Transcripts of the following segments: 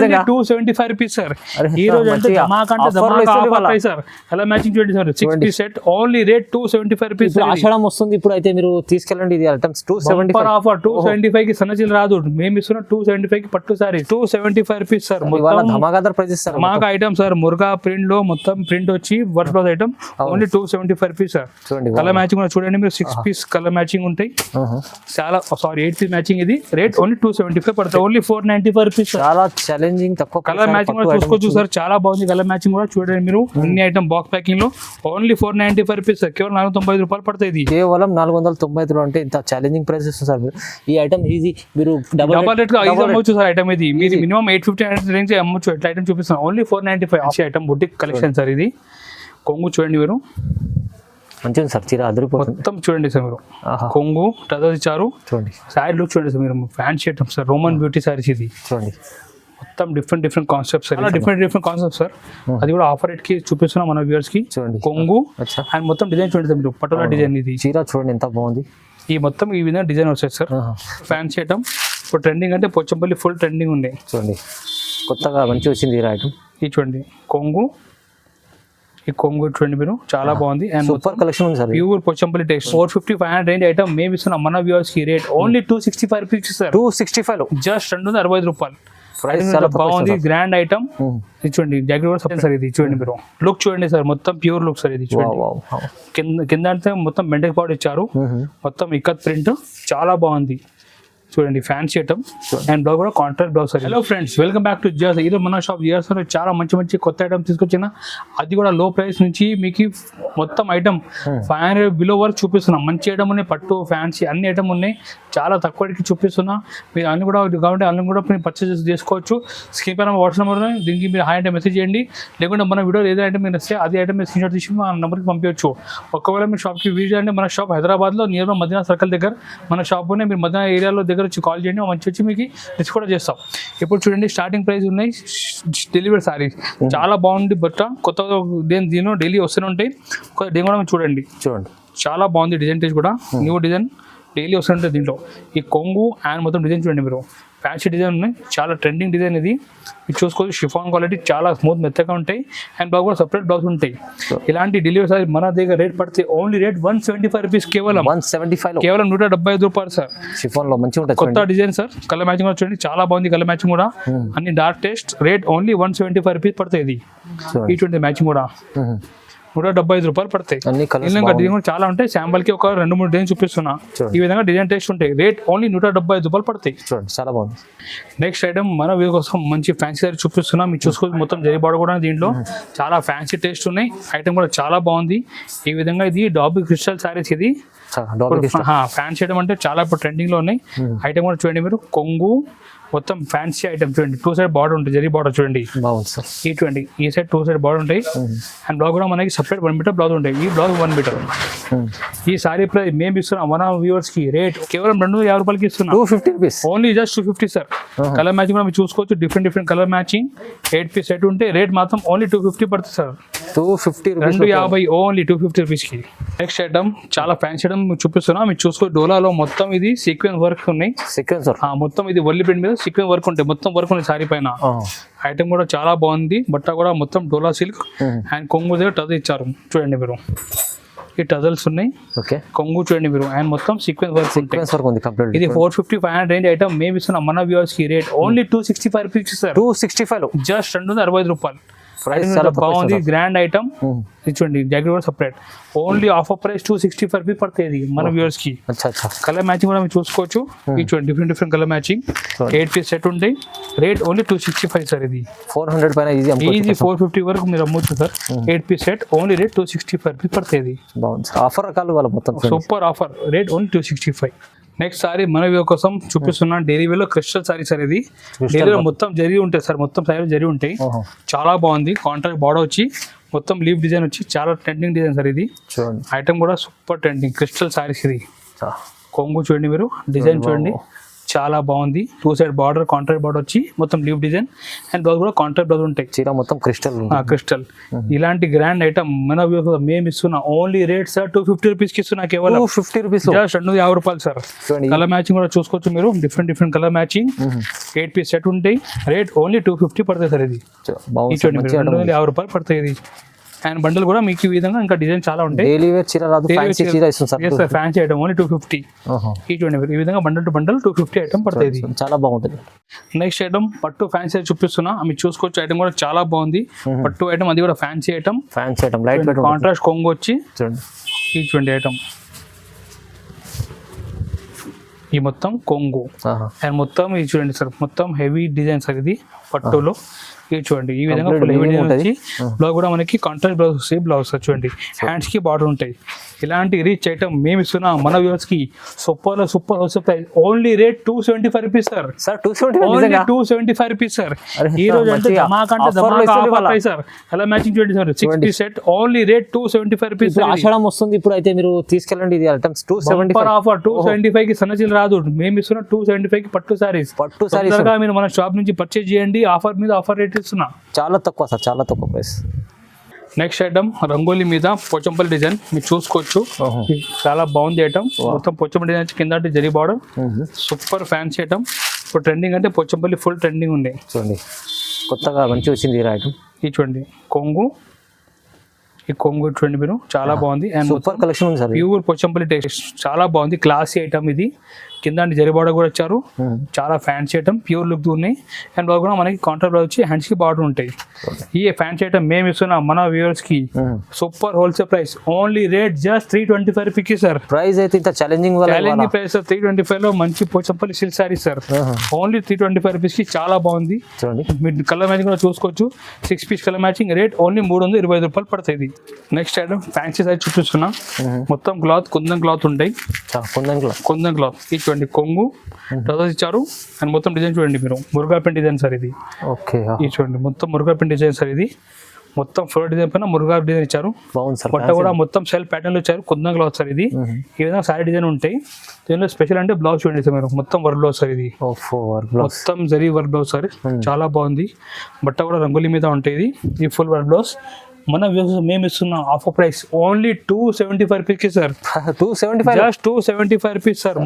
నిజంగా 275 rupees sir. ఈ రోజు అంటే మంచిగా ధమాకా అంటే offer లో ధమాకా ఇస్తారు ఆఫర్ ఇవాళ. Price sir. కలర్ మ్యాచింగ్ చూడండి sir, 6 piece set only rate 275 rupees. ఇప్పుడు ఆషాఢం వస్తుంది, ఇప్పుడు అయితే మీరు తీసుకెళ్ళండి ఇది ఐటమ్స్ 275 ఆఫర్ 275 కి సన్నచీలు రాదు, మేము ఇస్తున్న 275 కి పట్టు సారీ 275 రూపీస్ సార్. ఇవాళ మొత్తం ధమాకాదార్ ప్రైస్ ఇస్తారు. ధమాకా ఐటమ్ సార్. మురుగా ప్రింట్ లో మొత్తం ప్రింట్ వచ్చి work blouse item only 275 rupees sir. చూడండి కలర్ మ్యాచింగ్ కూడా చూడండి మీరు, 6 పీస్ కలర్ మ్యాచింగ్ ఉంటాయి చాలా. సారీ 8 పీస్ మ్యాచింగ్, ఇది రేట్ ఓన్లీ 275 పడుతుంది, ఓన్లీ 495 రూపీస్. చాలా ఛాలెంజింగ్ తక్కువ కలర్ మ్యాచింగ్ కూడా చూసుకోవచ్చు సార్, చాలా బాగుంది కలర్ మ్యాచింగ్ కూడా చూడండి మీరు. అన్ని ఐటమ్ బాక్స్ ప్యాకింగ్ లో ఓన్లీ 495 రూపీస్ సార్. కేవలం 495 రూపాయలు పడుతుంది. కేవలం 495 అంటే ఇంత ఛాలెంజింగ్ ప్రైస్ ఇస్తుంది సార్. ఈ ఐటమ్ ఈజీ మీరు డబల్ రేట్ గా ఐదు అమ్మొచ్చు సార్. ఐటమ్ ఇది మీరు మినిమం 850 రేంజ్ అమ్మొచ్చు. ఎట్లా ఐటమ్ చూపిస్తాను, only 495 item boutique collection sir. ఇది కొంగు చూడండి మీరు, మంచిగా సార్, చీర అదిరిపోతుంది మొత్తం చూడండి సార్ మీరు. కొంగు టజల్స్ ఇచ్చారు, చూడండి. సారీ లుక్ చూడండి సార్ మీరు, fancy item sir, Roman beauty saris ఇది చూడండి. మొత్తం different concept sir, different concept sir. అది కూడా ఆఫర్ రేట్ కి చూపిస్తున్నాం మన వ్యూవర్స్ కి. చూడండి కొంగు అండ్ మొత్తం డిజైన్ చూడండి సార్ మీరు, పటోలా డిజైన్ ఇది. చీర చూడండి ఎంత బాగుంది. ఈ మొత్తం ఈ విధంగా డిజైన్ వస్తాయి సార్. ఫ్యాన్సీ ఐటమ్ ఇప్పుడు ట్రెండింగ్ అంటే పోచంపల్లి ఫుల్ ట్రెండింగ్ ఉంది. చూడండి కొత్తగా మంచి వచ్చింది ఈ ఐటమ్. ఇది చూడండి కొంగు, ఈ కొంగు చూడండి మీరు, చాలా బాగుంది. అండ్ సూపర్ కలెక్షన్ ఉంది sir. Pure Pochampally text 450-500 range item మేము ఇస్తున్నాం మన వ్యూవర్స్ కి. Rate only 265 rupees sir. 265 just 265 రూపాయలు. ప్రైస్ చాలా బాగుంది, గ్రాండ్ ఐటమ్. ఇది చూడండి జాకెట్ కూడా సార్. ఇది చూడండి మీరు, లుక్ చూడండి సార్, మొత్తం ప్యూర్ లుక్ సార్. ఇది చూడండి కింద అంటే మొత్తం మెంటల్ పౌడర్ ఇచ్చారు, మొత్తం ఇక్కత్ ప్రింట్, చాలా బాగుంది చూడండి. ఫ్యాన్సీ ఐటమ్ అండ్ బ్లౌజ్ కూడా contract blouse sir. Hello friends, welcome back to జియాస్. ఈరోజు మన షాప్ జియాస్ చాలా మంచి కొత్త ఐటమ్ తీసుకొచ్చిన, అది కూడా లో ప్రైస్ నుంచి మీకు మొత్తం ఐటమ్ 500 బిలో వరకు చూపిస్తున్నాం. మంచి ఐటమ్ ఉన్నాయి, పట్టు ఫ్యాన్సీ అన్ని ఐటమ్ ఉన్నాయి, చాలా తక్కువకి చూపిస్తున్నా. మీరు అన్ని కూడా కాబట్టి అన్ని కూడా మీరు పర్చేస్ చేసుకోవచ్చు. స్క్రీన్ పైన వాట్సాప్ నెంబర్ ఉన్నాయి, దీనికి మీరు హాయ్ అంటే మెసేజ్ చేయండి. లేకుంటే మన వీడియో ఏదో ఐటమ్ మీరు వస్తే అది ఐటమ్ మీరు స్క్రీన్ షాట్ తీసి మన నెంబర్కి పంపించవచ్చు. ఒకవేళ మీరు షాప్కి విజిట్ చేయండి, మన షాప్ హైదరాబాద్లో నియర్ మదీనా సర్కిల్ దగ్గర మన షాప్ ఉన్నాయి. మీరు మదీనా ఏరియాలో దగ్గర వచ్చి కాల్ చేయండి, మంచి వచ్చి మీకు రిస్క్ కూడా చేస్తాం. ఇప్పుడు చూడండి స్టార్టింగ్ ప్రైస్ ఉన్నాయి డెలివరీ సారీస్, చాలా బాగుంది బట్ట. కొత్త దీనిలో డైలీ వస్తూనే ఉంటాయి. దీని కూడా చూడండి, చాలా బాగుంది డిజైన్ టేస్ట్ కూడా, న్యూ డిజైన్ డైలీ వస్తుంటుంది దీంట్లో. ఈ కొంగు అండ్ మొత్తం డిజైన్ చూడండి మీరు, ఫ్యాన్సీ డిజైన్ ఉన్నాయి, చాలా ట్రెండింగ్ డిజైన్ ఇది. మీరు చూసుకోవచ్చు, షిఫాన్ క్వాలిటీ చాలా స్మూత్ మెత్తగా ఉంటాయి. అండ్ బ్లౌజ్ కూడా సపరేట్ బ్లౌజ్ ఉంటాయి. ఇలాంటి డెలివరీ సార్ మన దగ్గర రేట్ పడితే ఓన్లీ రేట్ 175 రూపీస్, కేవలం 175, కేవలం 175 రూపాయలు సార్. షిఫాన్ లో మంచిగా ఉంటుంది, కొత్త డిజైన్ సార్. కలర్ మ్యాచింగ్ కూడా చూడండి, చాలా బాగుంది కలర్ మ్యాచింగ్ కూడా, అన్ని dark taste. Rate only 175 rupees పడుతుంది. ఇది ఇటువంటి మ్యాచింగ్ కూడా 175 రూపాయలు పడతాయి. డిజైన్ కూడా చాలా ఉంటాయి, శాంపుల్ కి ఒక 2-3 డిజైన్ చూపిస్తున్నా. ఈ విధంగా డిజైన్ టేస్ట్ ఉంటాయి. రేట్ ఓన్లీ 175 రూపాయలు పడతాయి. చాలా బాగుంది. నెక్స్ట్ ఐటమ్ మన వీడియో కోసం మంచి ఫ్యాన్సీ సారీ చూపిస్తున్నా. మీరు చూసుకోవచ్చు, మొత్తం జరీ బార్డర్ కూడా దీంట్లో చాలా ఫ్యాన్సీ టేస్ట్ ఉన్నాయి. ఐటమ్ కూడా చాలా బాగుంది. ఈ విధంగా ఇది డాబీ క్రిస్టల్ సారీస్. ఇది ఫ్యాన్సీ ఐటమ్ అంటే చాలా ఇప్పుడు ట్రెండింగ్ లో ఉన్నాయి. ఐటమ్ కూడా చూడండి మీరు, కొంగు మొత్తం ఫ్యాన్సీ ఐటమ్ చూడండి. 2 సైడ్ బార్డర్ ఉంటుంది, జరీ బార్డర్ చూడండి. ఈ చూడండి, ఈ సైడ్ 2 సైడ్ బార్డర్ ఉంటాయి. అండ్ బ్లౌజ్ కూడా మనకి సపరేట్ 1 మీటర్ బ్లౌజ్ ఉంటాయి. ఈ బ్లౌజ్ 1 మీటర్. ఈ సారీ ప్రైస్ మేము ఇస్తున్నాం మన వ్యూవర్స్ కి. రేట్ కేవలం 250 రూపాయలకి ఇస్తున్నాం. 250 rupees only, just 250 sir. Colour matching కూడా మీరు చూసుకోవచ్చు, different colour matching. 8 piece set ఉంటే రేట్ మాత్రం ఓన్లీ 250 పడుతుంది సార్. 250 ఓన్లీ 250 రూపీస్ కి. నెక్స్ట్ ఐటమ్ చాలా ఫ్యాన్సీ ఐటమ్ చూపిస్తున్నా. మీరు చూసుకోవచ్చు, డోలాలో మొత్తం ఇది సీక్వెన్స్ వర్క్ ఉన్నాయి. మొత్తం ఇది వల్లి ప్రింట్ మీద సీక్వెన్స్ వర్క్ ఉంటాయి, మొత్తం వర్క్ ఉంది సారీ పైన. ఐటమ్ కూడా చాలా బాగుంది. బట్ట కూడా మొత్తం డోలా సిల్క్ అండ్ కొంగు దగ్గర టజల్ ఇచ్చారు చూడండి మీరు. ఈ టజల్స్ ఉన్నాయి, కొంగు చూడండి మీరు, అండ్ మొత్తం సీక్వెన్స్ వర్క్ ఉంటాయి. ఇది 450-500 రేంజ్ ఐటమ్ మేము ఇస్తున్నాం మన వ్యూవర్స్ కి. Rate only 265 rupees sir. 265, just 265 రూపాయలు. బాగుంది, గ్రాండ్ ఐటమ్. చూడండి జాకెట్ కూడా separate, only offer price 265 rupees పడుతుంది మన వ్యూవర్స్ కి. కలర్ మ్యాచింగ్ కూడా మీరు చూసుకోవచ్చు. ఇది చూడండి, different colour matching. 8 piece set ఉంటాయి. Rate only 265 sir. ఇది 400 పైన ఈజీ 450 వరకు మీరు అమ్మొచ్చు sir. 8 piece set only rate 265 rupees పడుతుంది. ఆఫర్ రకాలు మొత్తం super offer. Rate only 265. Next sari మన వ్యూ కోసం చూపిస్తున్నా. డైలీ వేలో క్రిస్టల్ సారీ సార్. ఇది డైలీలో మొత్తం జరీ ఉంటాయి సార్, మొత్తం సారీ జరీ ఉంటాయి. చాలా బాగుంది. కాంట్రాక్ట్ బార్డర్ వచ్చి మొత్తం లీఫ్ డిజైన్ వచ్చి చాలా ట్రెండింగ్ డిజైన్ సార్. ఇది ఐటమ్ కూడా సూపర్ ట్రెండింగ్ క్రిస్టల్ సారీస్. ఇది కొంగు చూడండి మీరు, డిజైన్ చూడండి, చాలా బాగుంది. 2 సైడ్ బార్డర్ కాంట్రాక్ట్ బార్డర్ వచ్చి మొత్తం లీవ్ డిజైన్ అండ్ బ్లౌజ్ కూడా కాంట్రాక్ట్ బ్లౌజ్ ఉంటాయి. చీర మొత్తం క్రిస్టల్ క్రిస్టల్ ఇలాంటి గ్రాండ్ ఐటమ్ మన మేము ఇస్తున్నా ఓన్లీ రేట్ సార్ 250 రూపీస్ కి ఇస్తున్నా. కేవలం 250 రూపీస్, జస్ట్ 250 రూపాయలు సార్. కలర్ మ్యాచింగ్ కూడా చూసుకోవచ్చు మీరు, different colour matching 8 piece set ఉంటాయి. రేట్ ఓన్లీ 250 పడుతుంది సార్. ఇది చూడండి మీరు 250 రూపాయలు పడుతుంది ఇది. అండ్ బండల్ కూడా మీకు ఈ విధంగా ఇంకా డిజైన్ చాలా ఉంటాయి. డైలీ వేర్ చీర రాదు, ఫ్యాన్సీ చీర ఇస్తుంది sir. Sir fancy item only 250. ఈ చూడండి ఈ విధంగా బండల్ టు బండల్ 250 ఐటమ్ పడుతుంది. చాలా బాగుంటుంది. నెక్స్ట్ ఐటమ్ పట్టు ఫ్యాన్సీ చూపిస్తున్నా, మీరు చూసుకోవచ్చు. ఐటమ్ కూడా చాలా బాగుంది. పట్టు ఐటమ్, అది కూడా fancy item. Light weight contrast కొంగు వచ్చి చూడండి. ఈ చూడండి ఐటమ్, ఈ మొత్తం కొంగు అండ్ మొత్తం ఇది చూడండి సార్, మొత్తం హెవీ డిజైన్ సార్. ఇది పట్టులో ఇది చూడండి ఈ విధంగా ఫుల్ హెవీ డిజైన్ వచ్చి బ్లౌజ్ కూడా మనకి కాంట్రాస్ట్ బ్లౌజ్ వస్తాయి. బ్లౌజ్ చూడండి హ్యాండ్స్ కి బార్డర్ ఉంటాయి. ఇలాంటి రిచ్ ఐటమ్ మేము ఇస్తున్నాం మన వ్యూవర్స్ కి. Super price only rate 275 rupees sir. 275 rupees sir. ఈ రోజు అంటే ధమాకా ఆఫర్ ప్రైస్ సార్. అలా మ్యాచింగ్ చూడండి sir, 6 piece set only rate 275 rupees. Ashadham వస్తుంది ఇప్పుడు, అయితే మీరు తీసుకెళ్ళండి ఇది ఐటమ్స్ 275 ఆఫర్. 275 కి సన్నచీలు రాదు, మేము ఇస్తున్నాం 275 కి పట్టు సారీస్. మీరు మన షాప్ నుంచి పర్చేజ్ చేయండి. ఆఫర్ మీద ఆఫర్ రేట్ ఇస్తున్నా. చాలా తక్కువ సార్, చాలా తక్కువ ప్రైస్. నెక్స్ట్ ఐటమ్ రంగోలీ మీద పోచంపల్లి డిజైన్ మీరు చూసుకోవచ్చు. చాలా బాగుంది ఐటమ్. మొత్తం పోచంపల్లి డిజైన్ కింద zari border. Super fancy item. ఇప్పుడు ట్రెండింగ్ అంటే పోచంపల్లి ఫుల్ ట్రెండింగ్ ఉంది. చూడండి కొత్తగా మంచి వచ్చింది ఐటమ్. ఈ చూడండి కొంగు, ఈ కొంగు చూడండి మీరు, చాలా బాగుంది. అండ్ సూపర్ కలెక్షన్ ఉంది సార్. ప్యూర్ పోచంపల్లి టేస్ట్ చాలా బాగుంది. క్లాసీ ఐటమ్ ఇది. కింద జరీ బార్డర్ కూడా వచ్చారు. చాలా ఫ్యాన్సీ ఐటమ్, ప్యూర్ లుక్ ఉన్నాయి. అండ్ బాగా కూడా మనకి కాంట్రాక్ట్ బ్లౌజ్ వచ్చి హ్యాండ్స్ కి బార్డర్ ఉంటాయి. ఈ ఫ్యాన్సీ ఐటమ్ మేము ఇస్తున్నాం మన వ్యూవర్స్ కి super wholesale price only rate just 325 rupees sir. Price అయితే ఇంత ఛాలెంజింగ్ ప్రైస్ 325 లో మంచి Pochampally silk saris sir. Only 325 rupees కి చాలా బాగుంది. మీరు కలర్ మ్యాచింగ్ కూడా చూసుకోవచ్చు. 6 piece colour matching rate only 325 రూపాయలు పడుతుంది. నెక్స్ట్ ఐటమ్ ఫ్యాన్సీ సారీ చూపిస్తున్నా. మొత్తం క్లాత్ కుందన్ క్లాత్ ఉంటాయి. కుందన్ క్లాత్ చూడండి, కొంగు ట్రౌజర్స్ ఇచ్చారు. అండ్ మొత్తం డిజైన్ చూడండి మీరు, మురుగా పెన్ డిజైన్ సార్ ఇది. ఇది చూడండి మొత్తం మురుగా పెన్ డిజైన్ సార్. ఇది మొత్తం ఫ్లోర్ డిజైన్ పైన మురుగా డిజైన్ ఇచ్చారు. బట్ట కూడా మొత్తం సెల్ఫ్ ప్యాటర్న్ లో ఇచ్చారు. కుందన్ క్లాత్ సార్ ఇది. ఈ విధంగా సారీ డిజైన్ ఉంటాయి. దీనిలో స్పెషల్ అంటే బ్లౌజ్ చూడండి సార్ మీరు, మొత్తం వర్క్ బ్లౌజ్ సార్. ఇది మొత్తం జరీ వర్క్ బ్లౌజ్ సార్. చాలా బాగుంది. బట్ట కూడా రంగోలీ మీద ఉంటాయి. ఈ ఫుల్ వర్క్ బ్లౌజ్ మన మేము ఇస్తున్నాం offer price only 275 rupees sir. 275 just 275 rupees sir.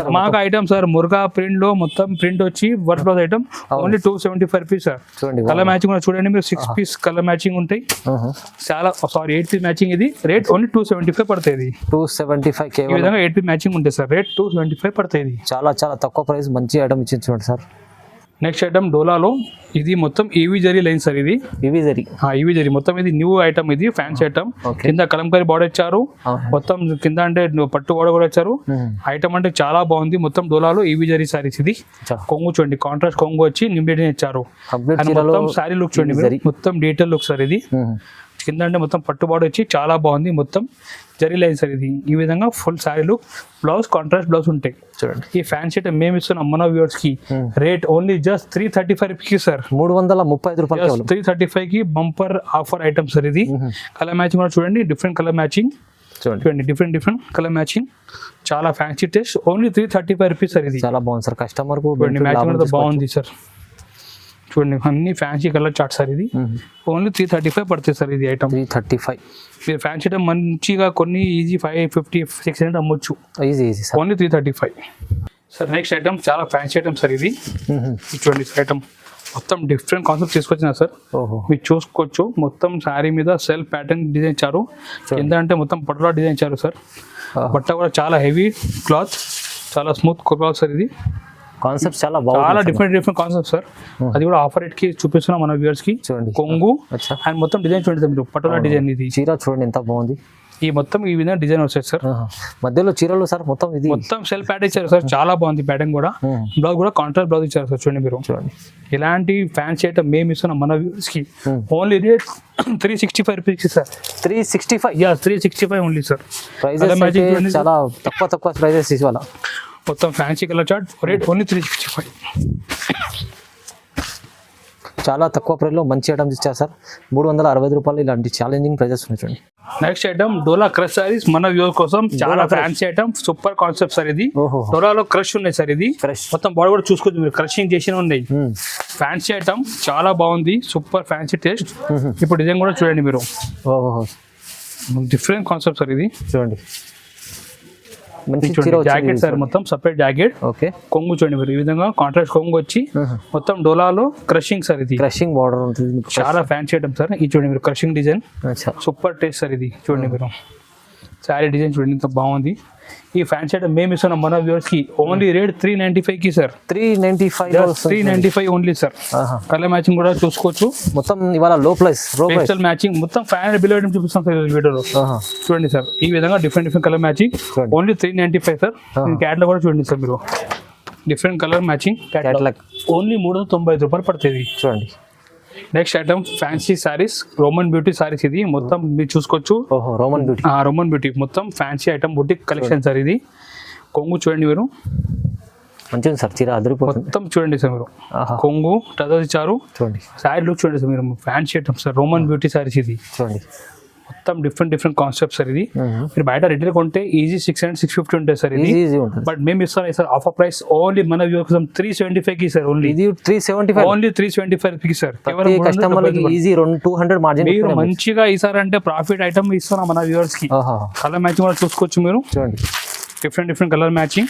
ధమాకా ఐటమ్ సార్. మురుగా ప్రింట్ లో మొత్తం ప్రింట్ వచ్చి work blouse item only 275 rupees sir. Colour matching కూడా చూడండి మీరు, 6 పీస్ కలర్ మ్యాచింగ్ ఉంటాయి. చాలా 8 పీస్ మ్యాచింగ్. ఇది రేట్ ఓన్లీ 275 పడుతుంది. 275 ఈ విధంగా 8 పీస్ మ్యాచింగ్ ఉంటాయి సార్. రేట్ 275 పడుతుంది. చాలా చాలా తక్కువ ప్రైస్, మంచి ఐటమ్ ఇచ్చింది చూడండి సార్. Next item డోలాలో. ఇది మొత్తం ఈవీ జరీ లైన్ సార్. ఇది ఈవీ జరీ మొత్తం. ఇది న్యూ ఐటమ్, ఇది ఫ్యాన్సీ ఐటమ్. కింద కలంకారీ బార్డర్ ఇచ్చారు. మొత్తం కింద అంటే పట్టు బార్డర్ కూడా ఇచ్చారు. ఐటమ్ అంటే చాలా బాగుంది. మొత్తం డోలాలో ఈవీ జరీ సారీస్. ఇది కొంగు చూడండి, కాంట్రాస్ట్ కొంగు వచ్చి నింబెడిని ఇచ్చారు. మొత్తం సారీ లుక్ చూడండి, మొత్తం డీటెయిల్ లుక్ సార్. ఇది కింద అంటే మొత్తం పట్టు బార్డర్ వచ్చి చాలా బాగుంది. మొత్తం జరీ లైన్ సార్. ఇది ఈ విధంగా full sorry look, blouse contrast blouse ఉంటాయి చూడండి. ఈ ఫ్యాన్సీ ఐటమ్ మేము ఇస్తున్నాం మన వ్యూవర్స్ కి. Rate only just 335 rupees sir. 335 రూపాయలు. 335 కి బంపర్ ఆఫర్ ఐటమ్ సార్. ఇది కలర్ మ్యాచింగ్ కూడా చూడండి, డిఫరెంట్ కలర్ మ్యాచింగ్ చూడండి, డిఫరెంట్ కలర్ మ్యాచింగ్. చాలా fancy taste. Only 335 rupees sir. ఇది చాలా బాగుంది సార్. కస్టమర్ మ్యాచింగ్ కూడా బాగుంది సార్. చూడండి అన్ని ఫ్యాన్సీ కలర్ చార్ట్ సార్. ఇది ఓన్లీ 335 పడుతుంది సార్. ఇది ఐటమ్ 335. మీరు ఫ్యాన్సీ ఐటమ్ మంచిగా కొన్ని ఈజీ 550 600 అమ్మొచ్చు. Only 335 sir. నెక్స్ట్ ఐటమ్ చాలా ఫ్యాన్సీ ఐటమ్ సార్. ఇది చూడండి ఐటమ్ మొత్తం డిఫరెంట్ కాన్సెప్ట్ తీసుకొచ్చిన సార్. మీరు చూసుకోవచ్చు. మొత్తం శారీ మీద సెల్ఫ్ ప్యాటర్న్ డిజైన్ ఇచ్చారు. కింద అంటే మొత్తం పట్టులా డిజైన్ ఇచ్చారు సార్. బట్ట కూడా చాలా హెవీ క్లాత్, చాలా స్మూత్ క్లాత్ సార్. ఇది కాన్సెప్ట్ చాలా బాగుంది. చాలా డిఫరెంట్ కాన్సెప్ట్ సార్. అది కూడా ఆఫర్ రేట్ కి చూపిస్తున్నాం మన వ్యూవర్స్ కి. చూడండి కొంగు అండ్ మొత్తం డిజైన్ చూడండి మీరు, పట్టులా డిజైన్. ఇది చీర చూడండి ఎంత బాగుంది. ఈ మొత్తం ఈ విధంగా డిజైన్ వస్తాయి సార్. మధ్యలో చీరలు సార్ మొత్తం. ఇది మొత్తం సెల్ఫ్ ప్యాటర్న్ ఇచ్చారు సార్. చాలా బాగుంది ప్యాటర్న్ కూడా. బ్లౌజ్ కూడా కాంట్రాస్ట్ బ్లౌజ్ ఇచ్చారు సార్. చూడండి మీరు, చూడండి ఇలాంటి ఫ్యాన్సీ ఐటమ్ మేము ఇస్తున్నాం మన వ్యూవర్స్ కి. Only rate 365 rupees sir. 365 only sir. చాలా తక్కువ ప్రైజెస్ ఇవాళ. మొత్తం fancy colour chart. Rate only 365. చాలా తక్కువ ప్రైస్లో మంచి ఐటమ్స్ ఇచ్చారు సార్. 365 రూపాయలు. ఇలాంటి ఛాలెంజింగ్ ప్రైజెస్ ఉన్నాయి చూడండి. నెక్స్ట్ ఐటమ్ డోలా క్రష్ సారీస్ మన వ్యూస్ కోసం చాలా fancy item, super concept sir ఇది. డోలాలో క్రష్ ఉన్నాయి సార్, ఇది మొత్తం బాడీ కూడా చూసుకోవచ్చు మీరు, క్రషింగ్ చేసిన ఉన్నాయి. ఫ్యాన్సీ ఐటమ్ చాలా బాగుంది, సూపర్ ఫ్యాన్సీ టేస్ట్. ఇప్పుడు డిజైన్ కూడా చూడండి మీరు, డిఫరెంట్ కాన్సెప్ట్ సార్ ఇది. చూడండి జాకెట్ సార్, మొత్తం సపరేట్ జాకెట్. ఓకే, కొంగు చూడండి మీరు, ఈ విధంగా కాంట్రాస్ట్ కొంగు వచ్చి మొత్తం డోలాలో క్రషింగ్ సార్ ఇది. క్రషింగ్ బార్డర్ ఉంటుంది, చాలా ఫ్యాన్సీ ఐటమ్ సార్. ఇది చూడండి మీరు, crushing design, super taste sir ఇది. చూడండి మీరు శారీ డిజైన్ చూడండి ఎంత బాగుంది. ఈ ఫ్యాన్సీ ఐటమ్ మేము ఇస్తున్నాం మన వ్యూవర్స్ కి ఓన్లీ రేట్ 395 కి sir. 395 only sir. Colour matching కూడా చూసుకోవచ్చు. మొత్తం ఇవాళ లో ప్రైస్ పేస్టల్ మ్యాచింగ్ మొత్తం 500 బిలో ఐటమ్ చూపిస్తాం సార్ వీడియోలో. చూడండి సార్, ఈ విధంగా different colour matching only 395 sir. Catalogue కూడా చూడండి సార్ మీరు, different colour matching catalogue only 395 రూపాయలు పడుతుంది. చూడండి next item fancy saris, Roman beauty saris. ఇది మొత్తం మీరు చూసుకోవచ్చు, రోమన్ బ్యూటీ మొత్తం fancy item boutique collection sir ఇది. కొంగు చూడండి మీరు, మంచిగా సార్, చీర అదిరిపోతుంది. మొత్తం చూడండి సార్ మీరు, కొంగు టజల్స్ ఇచ్చారు. చూడండి శారీ లుక్ చూడండి సార్ మీరు, fancy item sir, Roman beauty saris ఇది. చూడండి మొత్తం డిఫరెంట్ కాన్సెప్ట్ సార్ ఇది. మీరు బయట రిటైల్ కొంటే ఈజీ 600-650 ఉంటుంది సార్ ఇది. బట్ మేము ఇస్తాం సార్ ఆఫర్ ప్రైస్ ఓన్లీ మన వ్యూ కోసం 375 కి సార్. ఓన్లీ 375, ఓన్లీ 375 కి సార్. Easy 200 margin. మీరు మంచిగా ఈసారి అంటే ప్రాఫిట్ ఐటమ్ ఇస్తున్నాం మన వ్యూవర్స్ కి. కలర్ మ్యాచింగ్ కూడా చూసుకోవచ్చు మీరు, చూడండి డిఫరెంట్ కలర్ మ్యాచింగ్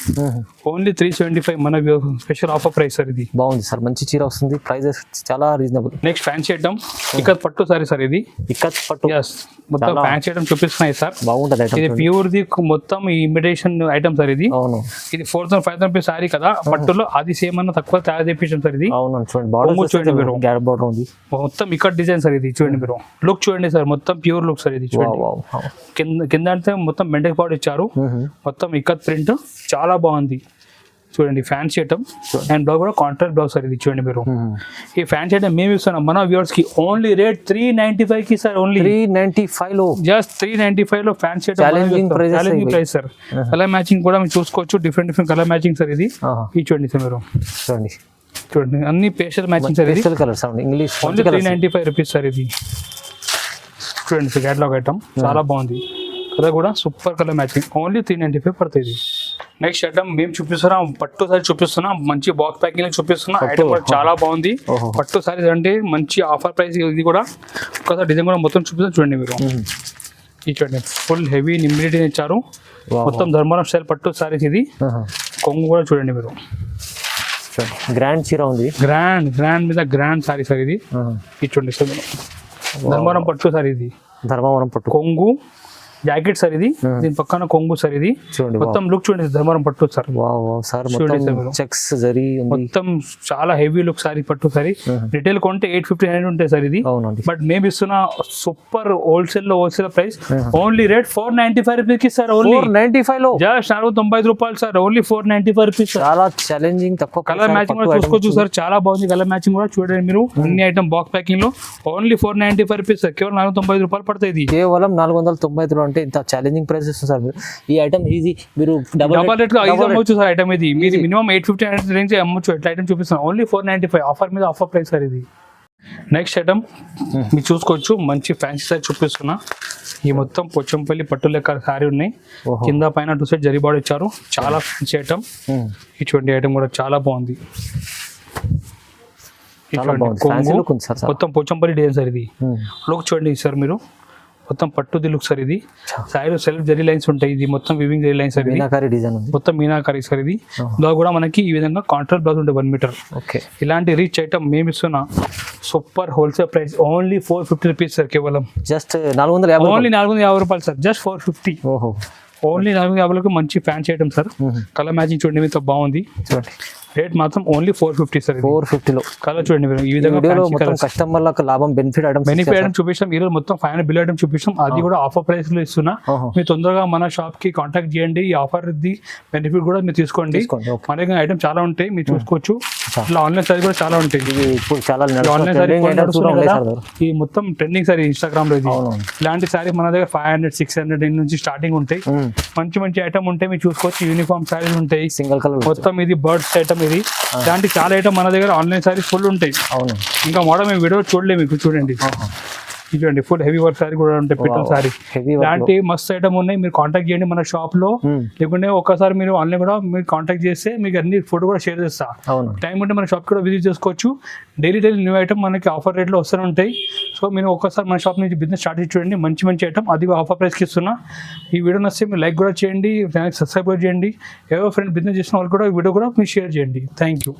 ఓన్లీ 375 మన స్పెషల్ ఆఫర్ ప్రైస్ సార్ ఇది. బాగుంది సార్, మంచి చీర వస్తుంది, ప్రైజెస్ చాలా reasonable. Next fancy item ikat పట్టు సారీ సార్ ఇది. ఇక్కత్ పట్టు మొత్తం ఫ్యాన్సీ ఐటమ్ చూపిస్తున్నాయి సార్. బాగుంటది ఐటమ్, ఇది ప్యూర్ ది మొత్తం ఇమిటేషన్ ఐటమ్ సార్ ఇది. అవును, ఇది 4,500 రూపీస్ సారీ కదా పట్టులో, అది సేమ్ అన్న తక్కువ తయారు చేపించాం సార్ ఇది. అవును చూడండి, బార్డర్ చూడండి మీరు, గ్యాప్ బార్డర్ ఉంది, మొత్తం ఇక్కత్ డిజైన్ సార్ ఇది. చూడండి మీరు లుక్ చూడండి సార్, మొత్తం ప్యూర్ లుక్ సార్ ఇది. చూడండి కింద అంటే మొత్తం మెంటల్ పౌడర్ ఇచ్చారు, మొత్తం ఇక్కత్ ప్రింట్ చాలా బాగుంది. చూడండి ఫ్యాన్సీ ఐటమ్ అండ్ బ్లౌజ్ కూడా కాంట్రాక్ట్ బ్లౌజ్ సార్ ఇది. చూడండి మీరు, ఈ ఫ్యాన్సీ ఐటమ్ మేము ఇస్తున్నాం మన వ్యూవర్స్ కి ఓన్లీ రేట్ 395 కి సార్. ఓన్లీ 395 లో, జస్ట్ 395 లో fancy item, challenging price sir. Colour matching కూడా మీరు చూసుకోవచ్చు, డిఫరెంట్ కలర్ మ్యాచింగ్ సార్ ఇది. ఇది చూడండి సార్ మీరు, చూడండి అన్ని పేస్టల్ మ్యాచింగ్ సార్ ఇది. ఇంగ్లీష్ ఓన్లీ 395 రూపీస్ సార్ ఇది. చూడండి సార్ క్యాటలాగ్ ఐటమ్ చాలా బాగుంది, కలర్ కూడా సూపర్ కలర్ మ్యాచింగ్ ఓన్లీ 395 పడుతుంది. నెక్స్ట్ ఐటమ్ మేము చూపిస్తున్నాం పట్టు సారీ చూపిస్తున్నాం, మంచి బాక్స్ ప్యాకింగ్ చూపిస్తున్నాం. ఐటమ్ కూడా చాలా బాగుంది, పట్టు సారీస్ అంటే మంచి ఆఫర్ ప్రైస్. ఇది కూడా ఒకసారి డిజైన్ కూడా మొత్తం చూపిస్తాం చూడండి మీరు. ఇది చూడండి ఫుల్ హెవీ నిమ్మిడిటీ ఇచ్చారు, మొత్తం ధర్మవరం స్టైల్ పట్టు సారీస్ ఇది. కొంగు కూడా చూడండి మీరు, గ్రాండ్ చీర ఉంది, గ్రాండ్ మీద గ్రాండ్ సారీ సార్ ఇది. ఇది చూడండి సార్ ధర్మవరం పట్టు సారీ ఇది, ధర్మవరం పట్టు కొంగు జాకెట్ సార్ ఇది. దీని పక్కన కొంగు సార్ ఇది. చూడండి మొత్తం లుక్ చూడండి, ధర్మవరం పట్టు సార్. చెక్స్ జరీ మొత్తం చాలా హెవీ లుక్ సారీ, పట్టు సారీ. రిటైల్ కొంటే 850 ఉంటాయి సార్ ఇది. బట్ మేము ఇస్తున్న super wholesale price only rate 495 rupees కి సార్. ఓన్లీ 495 లో జస్ట్ 495 రూపాయలు సార్. Only 495 rupees. చాలా ఛాలెంజింగ్ తక్కువ. కలర్ మ్యాచింగ్ కూడా చూసుకోవచ్చు సార్, చాలా బాగుంది కలర్ మ్యాచింగ్ కూడా. చూడండి మీరు అన్ని ఐటమ్ బాక్స్ ప్యాకింగ్ లో ఓన్లీ 495 రూపీస్ సార్. కేవలం 495 రూపాయలు పడుతుంది. కేవలం 495 అంటే ఇంత ఛాలెంజింగ్ ప్రైసెస్ సార్. ఈ ఐటమ్ ఈజీ మీరు డబల్ రేట్ లో అమ్మొచ్చు సార్. ఐటమ్ ఇది మీరు మినిమం 850 రేంజ్ అమ్మొచ్చు. ఎట్లా ఐటమ్ చూపిస్తాను ఓన్లీ 495 ఆఫర్ మీద ఆఫర్ ప్రైస్ సార్ ఇది. నెక్స్ట్ ఐటమ్ మీరు చూసుకోవచ్చు, మంచి ఫ్యాన్సీ సారీ చూపిస్తున్నా. ఈ మొత్తం పోచంపల్లి పట్టు లెక్క సారీ ఉన్నాయి, కింద పైన 2 సైడ్ జరీ బార్డర్ ఇచ్చారు. చాలా ఫ్యాన్సీ ఐటమ్. ఇటువంటి ఐటమ్ కూడా చాలా బాగుంది. మొత్తం పోచంపల్లి డిజైన్ సార్ ఇది. లుక్ చూడండి సార్ మీరు, మొత్తం పట్టుది లుక్ సార్ ఇది. సారీలో సెల్ఫ్ జరీ లైన్స్ ఉంటాయి, ఇది మొత్తం weaving zari lines sir. Meenakari design మొత్తం మీనాకారి సార్ ఇది. బ్లౌజ్ కూడా మనకి ఈ విధంగా కాంట్రాక్ట్ బ్లౌజ్ ఉంటుంది 1 మీటర్. ఓకే, ఇలాంటి రిచ్ ఐటమ్ మేము ఇస్తున్నా super wholesale price only 450 rupees sir. కేవలం జస్ట్ 450, ఓన్లీ 450 రూపాయలు సార్. జస్ట్ 450. ఓహో, ఓన్లీ 450కి మంచి fancy item sir. Colour matching చూడండి మీతో బాగుంది. రేట్ మాత్రం ఓన్లీ 450 సార్. 450 లో కలర్ చూడండి మీరు. ఈ విధంగా కస్టమర్లకు లాభం బెనిఫిట్ ఐటమ్ చూపిస్తాం. ఈ రోజు మొత్తం 500 బిల్ ఐటమ్ చూపిస్తాం, అది కూడా ఆఫర్ ప్రైస్ లో ఇస్తున్నా. మీరు తొందరగా మన షాప్ కి కాంటాక్ట్ చేయండి. ఈ ఆఫర్ ది బెనిఫిట్ కూడా మీరు తీసుకోండి. మన దగ్గర ఐటమ్ చాలా ఉంటాయి, మీరు చూసుకోవచ్చు. ఇట్లా ఆన్లైన్ సారీ కూడా చాలా ఉంటాయి. ఇప్పుడు చాలా ఆన్లైన్ సారీ ఈ మొత్తం ట్రెండింగ్ సారీ ఇన్స్టాగ్రామ్ లో. ఇలాంటి సారీ మన దగ్గర 500-600 నుంచి స్టార్టింగ్ ఉంటాయి. మంచి ఐటమ్ ఉంటాయి, మీరు చూసుకోవచ్చు. యూనిఫామ్ సారీస్ ఉంటాయి, సింగిల్ కలర్ మొత్తం. ఇది బర్డ్స్ ఐటమ్ ఇది. ఇలాంటి చాలా ఐటమ్ మన దగ్గర ఆన్లైన్ సారీస్ ఫుల్ ఉంటాయి. అవును, ఇంకా మోడల్ మేము వీడియో చూడలేము. మీకు చూడండి చూడండి ఫుల్ హెవీ వర్క్ సారీ కూడా ఉంటాయి పిట్టల సారీ. హెవీ ఇలాంటి మస్తు ఐటమ్ ఉన్నాయి, మీరు కాంటాక్ట్ చేయండి మన షాప్ లో, లేకుంటే ఒక్కసారి మీరు ఆన్లైన్ కూడా మీరు కాంటాక్ట్ చేస్తే మీకు అన్ని ఫోటో కూడా షేర్ చేస్తా. అవును, టైం ఉంటే మన షాప్ కూడా విజిట్ చేసుకోవచ్చు. డైలీ న్యూ ఐటమ్ మనకి ఆఫర్ రేట్లో వస్తూనే ఉంటాయి. సో మీరు ఒక్కసారి మన షాప్ నుంచి బిజినెస్ స్టార్ట్ చేసి చూడండి, మంచి మంచి ఐటమ్ అది ఆఫర్ ప్రైస్కి ఇస్తున్నా. ఈ వీడియో నచ్చితే మీరు లైక్ కూడా చేయండి, ఛానల్ సబ్స్క్రైబ్ కూడా చేయండి. ఎవరో ఫ్రెండ్ బిజినెస్ చేసిన వాళ్ళు కూడా ఈ వీడియో కూడా మీరు షేర్ చేయండి. Thank you.